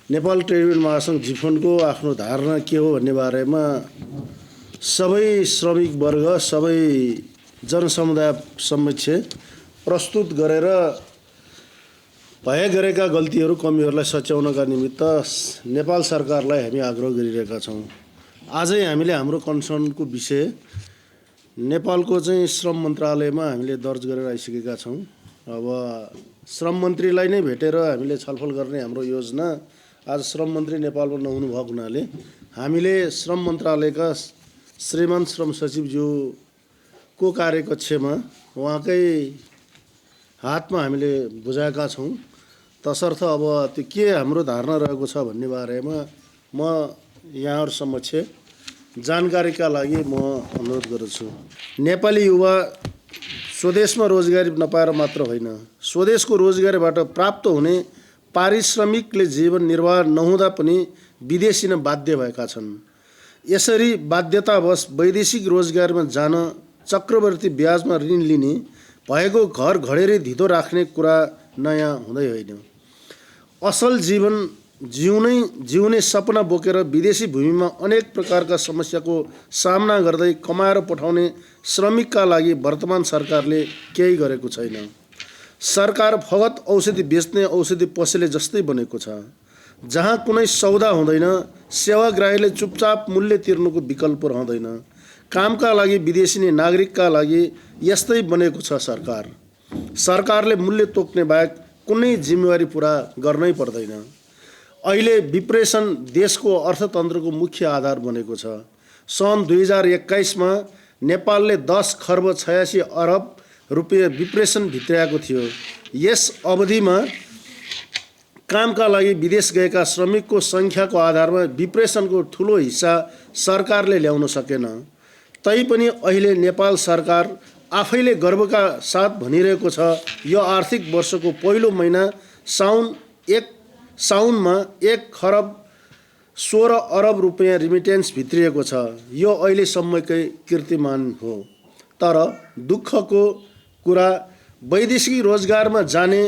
Nepal trade union महासङ्घ जिफोनको आफ्नो धारणा के हो भन्ने बारेमा सबै श्रमिक वर्ग, सबै जनसमुदाय समक्ष प्रस्तुत गरेर गरेका गल्तीहरू, कमीहरूलाई सच्याउनका निमित्त नेपाल सरकारलाई हामी आग्रह गरिरहेका छौँ। आजै हामीले हाम्रो कन्सर्नको विषय नेपालको चाहिँ श्रम मन्त्रालयमा हामीले दर्ज गरेर आइसकेका छौँ। अब श्रम मन्त्रीलाई नै भेटेर हामीले छलफल गर्ने हाम्रो योजना। आज श्रम मन्त्री नेपालमा नहुनु भएको हुनाले हामीले श्रम मन्त्रालयका श्रीमान श्रम सचिवज्यूको कार्यकक्षमा उहाँकै हातमा हामीले बुझाएका छौँ। तसर्थ अब त्यो के हाम्रो धारणा रहेको छ भन्ने बारेमा म यहाँहरू समक्ष जानकारीका लागि म अनुरोध गर्दछु। नेपाली युवा स्वदेशमा रोजगारी नपाएर मात्र होइन, स्वदेशको रोजगारीबाट प्राप्त हुने पारिश्रमिकले जीवन निर्वाह नहुँदा पनि विदेशिन बाध्य भएका छन्। यसरी बाध्यतावश वैदेशिक रोजगारमा जान चक्रवर्ती ब्याजमा ऋण लिने भएको घर घडेरी धितो राख्ने कुरा नयाँ हुँदै होइन। असल जीवन जिउने सपना बोकेर विदेशी भूमिमा अनेक प्रकारका समस्याको सामना गर्दै कमाएर पठाउने श्रमिकका लागि वर्तमान सरकारले केही गरेको छैन। सरकार फगत औषधि बेच्ने औषधि पसले जस्तै बनेको छ, जहाँ कुनै सौदा हुँदैन, सेवाग्राहीले चुपचाप मूल्य तिर्नुको विकल्प रहँदैन। कामका लागि विदेशी नागरिकका लागि यस्तै बनेको छ सरकार। सरकारले मूल्य तोक्ने बाहेक कुनै जिम्मेवारी पुरा गर्नै पर्दैन। अहिले विप्रेषण देशको अर्थतन्त्रको मुख्य आधार बनेको छ। सन् 2021मा नेपालले 10 खर्ब 86 अरब रुपियाँ विप्रेषण भित्र्याएको थियो। यस अवधिमा कामका लागि विदेश गएका श्रमिकको सङ्ख्याको आधारमा विप्रेषणको ठुलो हिस्सा सरकारले ल्याउन सकेन। तैपनि अहिले नेपाल सरकार आफैले गर्वका साथ भनिरहेको छ, यो आर्थिक वर्षको पहिलो महिना साउनमा 1 खरब 16 अरब रुपियाँ रिमिटेन्स भित्रिएको छ। यो अहिलेसम्मकै कीर्तिमान हो। तर दुःखको कुरा, वैदेशिक रोजगारमा जाने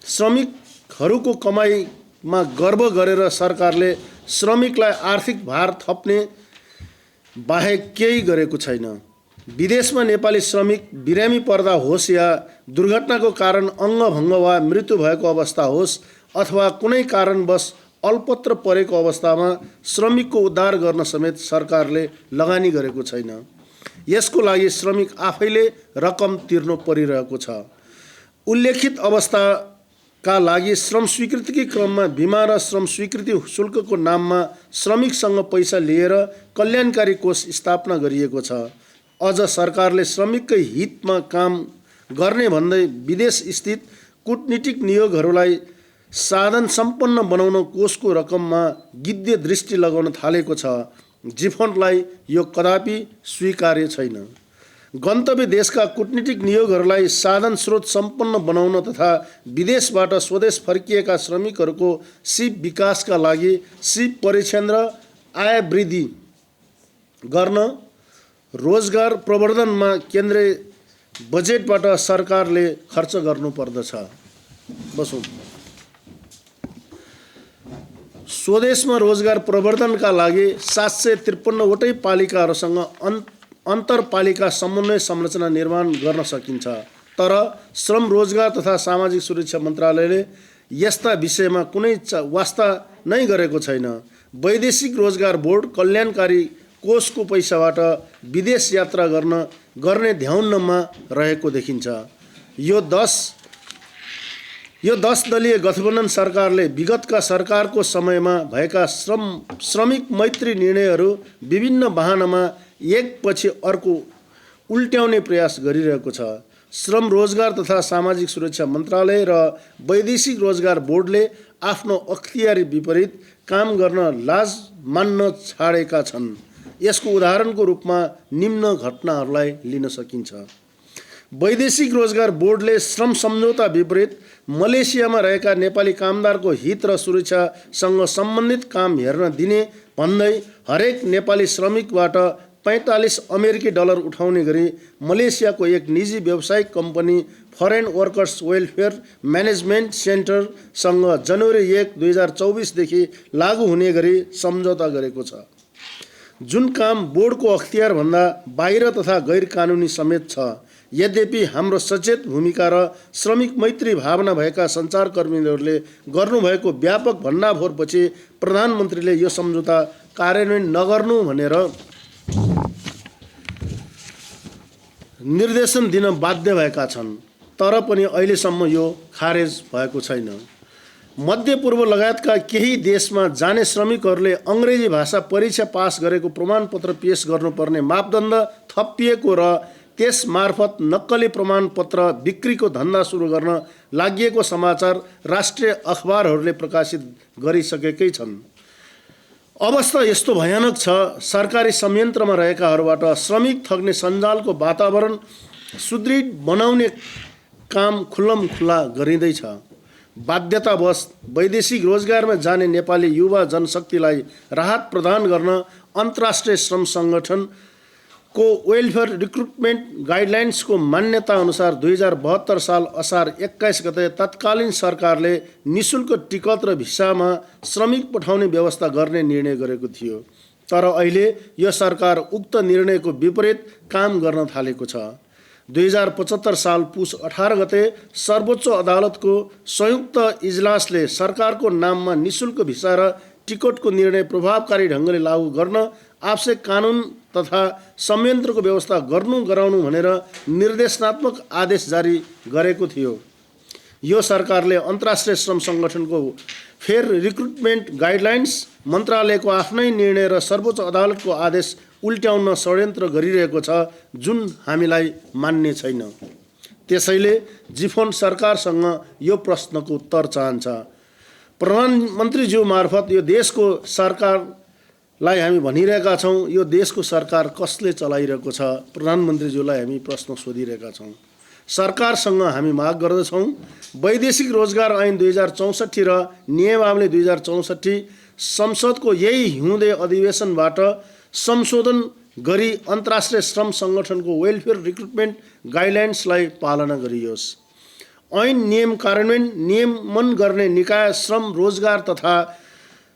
श्रमिकहरूको कमाइमा गर्व गरेर सरकारले श्रमिकलाई आर्थिक भार थप्ने बाहेक केही गरेको छैन। विदेशमा नेपाली श्रमिक बिरामी पर्दा होस् या दुर्घटनाको कारण अङ्गभङ्ग वा मृत्यु भएको अवस्था होस् अथवा कुनै कारणवश अल्पत्र परेको अवस्थामा श्रमिकको उद्धार गर्न समेत सरकारले लगानी गरेको छैन। यसको लागि श्रमिक आफैले रकम तिर्नु परिरहेको छ। उल्लेखित अवस्थाका लागि श्रम स्वीकृतिकै क्रममा बिमा र श्रम स्वीकृति शुल्कको नाममा श्रमिकसँग पैसा लिएर कल्याणकारी कोष स्थापना गरिएको छ। अझ सरकारले श्रमिककै हितमा काम गर्ने भन्दै विदेश स्थित कूटनीतिक नियोगहरूलाई साधन सम्पन्न बनाउन कोषको रकममा गिद्धे दृष्टि लगाउन थालेको छ। जिफोनलाई यो कदापि स्वीकार्य छैन। गन्तव्य देशका कूटनीतिक नियोगहरूलाई साधन स्रोत सम्पन्न बनाउन तथा विदेशबाट स्वदेश फर्किएका श्रमिकहरूको सिप विकासका लागि सिप परीक्षण र आय वृद्धि गर्न रोजगार प्रवर्धनमा केन्द्रीय बजेटबाट सरकारले खर्च गर्नुपर्दछ। स्वदेशमा रोजगार प्रवर्धनका लागि 753 वटै पालिकाहरूसँग अन्तरपालिका समन्वय संरचना निर्माण गर्न सकिन्छ। तर श्रम रोजगार तथा सामाजिक सुरक्षा मन्त्रालयले यस्ता विषयमा कुनै वास्ता नै गरेको छैन। वैदेशिक रोजगार बोर्ड कल्याणकारी कोषको पैसाबाट विदेश यात्रा गर्ने ध्यानमा रहेको देखिन्छ। यो 10 दलीय गठबन्धन सरकारले विगतका सरकारको समयमा भएका श्रमिक मैत्री निर्णयहरू विभिन्न बहानामा एकपछि अर्को उल्ट्याउने प्रयास गरिरहेको छ। श्रम रोजगार तथा सामाजिक सुरक्षा मन्त्रालय र वैदेशिक रोजगार बोर्डले आफ्नो अख्तियारी विपरीत काम गर्न लाज मान्न छाडेका छन्। यसको उदाहरणको रूपमा निम्न घटनाहरूलाई लिन सकिन्छ। वैदेशिक रोजगार बोर्डले श्रम सम्झौता विपरीत मलेसियामा रहेका नेपाली कामदारको हित र सुरक्षासँग सम्बन्धित काम हेर्न दिने भन्दै हरेक नेपाली श्रमिकबाट 45 अमेरिकी डलर उठाउने गरी मलेसियाको एक निजी व्यावसायिक company foreign workers welfare management सेन्टरसँग जनवरी 1, 2024 देखि लागू हुने गरी सम्झौता गरेको छ, जुन काम बोर्डको अख्तियारभन्दा बाहिर तथा गैर कानुनी समेत छ। यद्यपि हाम्रो सचेत भूमिका र श्रमिक मैत्री भावना भएका सञ्चारकर्मीहरूले गर्नुभएको व्यापक भण्डाफोरपछि प्रधानमन्त्रीले यो सम्झौता कार्यान्वयन नगर्नु भनेर निर्देशन दिन बाध्य भएका छन्, तर पनि अहिलेसम्म यो खारेज भएको छैन। मध्यपूर्व लगायतका केही देशमा जाने श्रमिकहरूले अङ्ग्रेजी भाषा परीक्षा पास गरेको प्रमाणपत्र पेश गर्नुपर्ने मापदण्ड थपिएको र त्यस मार्फत नक्कली प्रमाणपत्र बिक्रीको धन्दा सुरु गर्न लागिएको समाचार राष्ट्रिय अखबारहरूले प्रकाशित गरिसकेकै छन्। अवस्था यस्तो भयानक छ, सरकारी संयन्त्रमा रहेकाहरूबाट श्रमिक ठग्ने सञ्जालको वातावरण सुदृढ बनाउने काम खुल्लमखुल्ला गरिँदैछ। बाध्यतावश वैदेशिक रोजगारमा जाने नेपाली युवा जनशक्तिलाई राहत प्रदान गर्न अन्तर्राष्ट्रिय श्रम सङ्गठनको वेलफेयर रिक्रुटमेन्ट गाइडलाइन्सको मान्यता अनुसार 2072 साल असार 21 गते तत्कालीन सरकारले निशुल्क टिकट र भिसामा श्रमिक पठाउने व्यवस्था गर्ने निर्णय गरेको थियो। तर अहिले यो सरकार उक्त निर्णयको विपरीत काम गर्न थालेको छ। 2075 साल पुस 18 गते सर्वोच्च अदालतको संयुक्त इजलासले सरकारको नाममा निशुल्क भिसा र टिकटको निर्णय प्रभावकारी ढङ्गले लागू गर्न आवश्यक कानुन तथा संयन्त्रको व्यवस्था गराउनु भनेर निर्देशनात्मक आदेश जारी गरेको थियो। यो सरकारले अन्तर्राष्ट्रिय श्रम सङ्गठनको फेयर रिक्रुटमेन्ट गाइडलाइन्स, मन्त्रालयको आफ्नै निर्णय र सर्वोच्च अदालतको आदेश उल्ट्याउन षड्यन्त्र गरिरहेको छ, जुन हामीलाई मान्य छैन। त्यसैले जिफोन सरकारसँग यो प्रश्नको उत्तर चाहन्छ। प्रधानमन्त्रीज्यू मार्फत यो देशको सरकारलाई हामी भनिरहेका छौँ, यो देशको सरकार कसले चलाइरहेको छ? प्रधानमन्त्रीज्यूलाई हामी प्रश्न सोधिरहेका छौँ। सरकारसँग हामी माग गर्दछौँ, वैदेशिक रोजगार ऐन 2064 र नियमावली 2064 संसदको यही हिउँदे अधिवेशनबाट संशोधन गरी अन्तर्राष्ट्रिय श्रम सङ्गठनको वेलफेयर रिक्रुटमेन्ट गाइडलाइन्सलाई पालना गरियोस्। ऐन नियम कार्यान्वयन नियमन गर्ने निकाय श्रम रोजगार तथा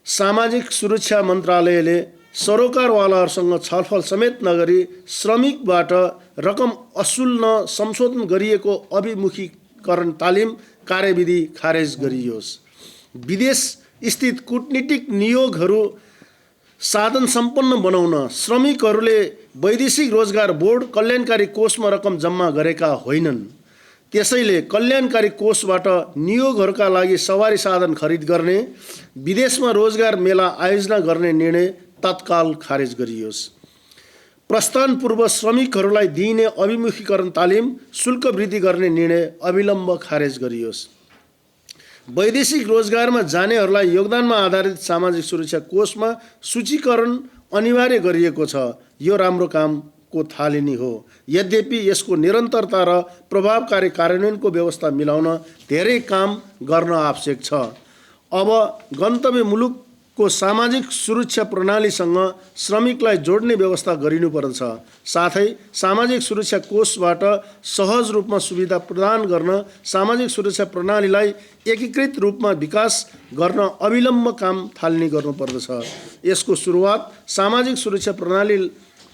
सामाजिक सुरक्षा मन्त्रालयले सरोकारवालाहरूसँग छलफल समेत नगरी श्रमिकबाट रकम असुल्न संशोधन गरिएको अभिमुखीकरण तालिम कार्यविधि खारेज गरियोस्। विदेश स्थित कूटनीतिक नियोगहरू साधन सम्पन्न बनाउन श्रमिकहरूले वैदेशिक रोजगार बोर्ड कल्याणकारी कोषमा रकम जम्मा गरेका होइनन्। त्यसैले कल्याणकारी कोषबाट नियोगहरूका लागि सवारी साधन खरिद गर्ने, विदेशमा रोजगार मेला आयोजना गर्ने निर्णय तत्काल खारेज गरियोस्। प्रस्थान पूर्व श्रमिकहरूलाई दिइने अभिमुखीकरण तालिम शुल्क वृद्धि गर्ने निर्णय अविलम्ब खारेज गरियोस्। वैदेशिक रोजगारमा जानेहरूलाई योगदानमा आधारित सामाजिक सुरक्षा कोषमा सूचीकरण अनिवार्य गरिएको छ। यो राम्रो कामको थालनी हो। यद्यपि यसको निरन्तरता र प्रभावकारी कार्यान्वयनको व्यवस्था मिलाउन धेरै काम गर्न आवश्यक छ। अब गन्तव्य मुलुकको सामाजिक सुरक्षा प्रणालीसँग श्रमिकलाई जोड्ने व्यवस्था गरिनुपर्दछ। साथै सामाजिक सुरक्षा कोषबाट सहज रूपमा सुविधा प्रदान गर्न सामाजिक सुरक्षा प्रणालीलाई एकीकृत रूपमा विकास गर्न अविलम्ब काम थालनी गर्नुपर्दछ। यसको सुरुवात सामाजिक सुरक्षा प्रणाली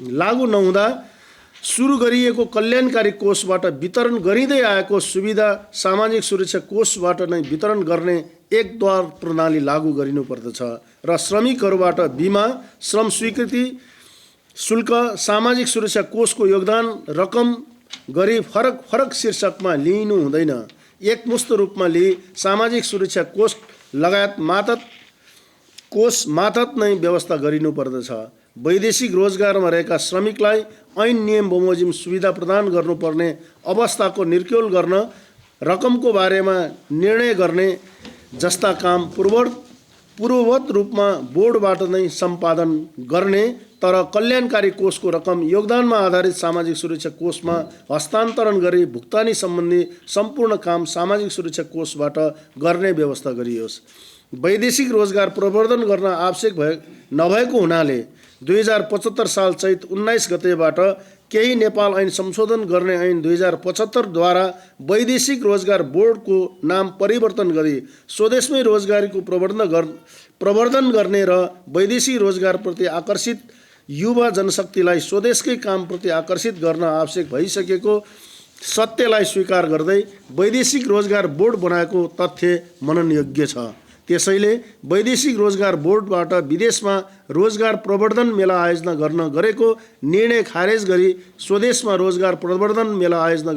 लागू नहुँदा सुरु गरिएको कल्याणकारी कोषबाट वितरण गरिँदै आएको सुविधा सामाजिक सुरक्षा कोषबाट नै वितरण गर्ने एकद्वार प्रणाली लागू गरिनुपर्दछ र श्रमिकहरूबाट बिमा, श्रम स्वीकृति शुल्क, सामाजिक सुरक्षा कोषको योगदान रकम गरी फरक फरक शीर्षकमा लिइनु हुँदैन। एकमुष्ट रूपमा लिई सामाजिक सुरक्षा कोष लगायत कोष मातहत नै व्यवस्था गरिनुपर्दछ। वैदेशिक रोजगारमा रहेका श्रमिकलाई ऐन नियम बमोजिम सुविधा प्रदान गर्नुपर्ने अवस्थाको निर्क्युल गर्न, रकमको बारेमा निर्णय गर्ने जस्ता काम पूर्ववत रूपमा बोर्डबाट नै सम्पादन गर्ने, तर कल्याणकारी कोषको रकम योगदानमा आधारित सामाजिक सुरक्षा कोषमा हस्तान्तरण गरी भुक्तानी सम्बन्धी सम्पूर्ण काम सामाजिक सुरक्षा कोषबाट गर्ने व्यवस्था गरियोस्। वैदेशिक रोजगार प्रवर्धन गर्न आवश्यक नभएको हुनाले 2075 साल चैत 19 गतेबाट केही नेपाल ऐन संशोधन गर्ने ऐन 2075 द्वारा वैदेशिक रोजगार बोर्डको नाम परिवर्तन गरी स्वदेशमै रोजगारीको प्रवर्धन गर्ने र वैदेशिक रोजगारप्रति आकर्षित युवा जनशक्तिलाई स्वदेशकै कामप्रति आकर्षित गर्न आवश्यक भइसकेको सत्यलाई स्वीकार गर्दै वैदेशिक रोजगार बोर्ड बनाएको तथ्य मननयोग्य छ। त्यसैले वैदेशिक रोजगार बोर्डबाट विदेशमा रोजगार प्रवर्धन मेला आयोजना गर्न गरेको निर्णय खारेज गरी स्वदेशमा रोजगार प्रवर्धन मेला आयोजना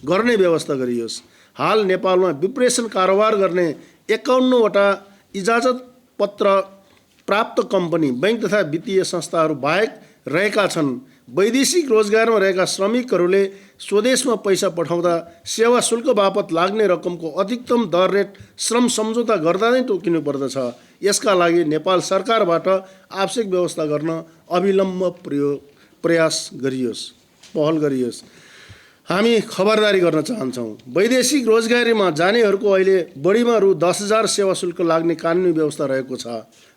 गर्ने व्यवस्था गरियोस्। हाल नेपालमा विप्रेषण कारोबार गर्ने 51 वटा इजाजत पत्र प्राप्त कम्पनी, बैंक तथा वित्तीय संस्थाहरू बाहेक रहेका छन्। वैदेशिक रोजगारमा रहेका श्रमिकहरूले स्वदेशमा पैसा पठाउँदा सेवा शुल्क बापत लाग्ने रकमको अधिकतम दर रेट श्रम सम्झौता गर्दा नै तोकिनु पर्दछ। यसका लागि नेपाल सरकारबाट आवश्यक व्यवस्था गर्न अविलम्ब प्रयास गरियोस्, पहल गरियोस्। हामी खबरदारी गर्न चाहन्छौँ, वैदेशिक रोजगारीमा जानेहरूको अहिले बढीमा रु 10,000 सेवा शुल्क लाग्ने कानुनी व्यवस्था रहेको छ।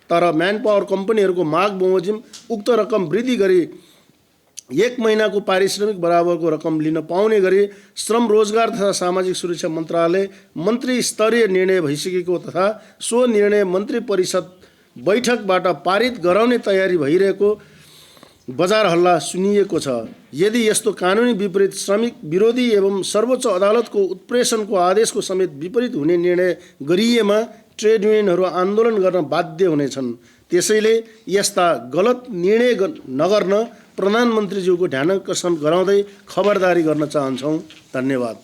तर म्यान पावर कम्पनीहरूको माग बमोजिम उक्त रकम वृद्धि गरी 1 महिनाको पारिश्रमिक बराबरको रकम लिन पाउने गरी श्रम रोजगार तथा सामाजिक सुरक्षा मन्त्रालय मन्त्री स्तरीय निर्णय भइसकेको तथा सो निर्णय मन्त्री परिषद बैठकबाट पारित गराउने तयारी भइरहेको बजार हल्ला सुनिएको छ। यदि यस्तो कानुनी विपरीत श्रमिक विरोधी एवं सर्वोच्च अदालतको उत्प्रेषणको आदेशको समेत विपरीत हुने निर्णय गरिएमा ट्रेड युनियनहरू आन्दोलन गर्न बाध्य हुनेछन्। त्यसैले यस्ता गलत निर्णय नगर्न प्रधानमन्त्रीज्यूको ध्यानाकर्षण गराउँदै खबरदारी गर्न चाहन्छौँ। धन्यवाद।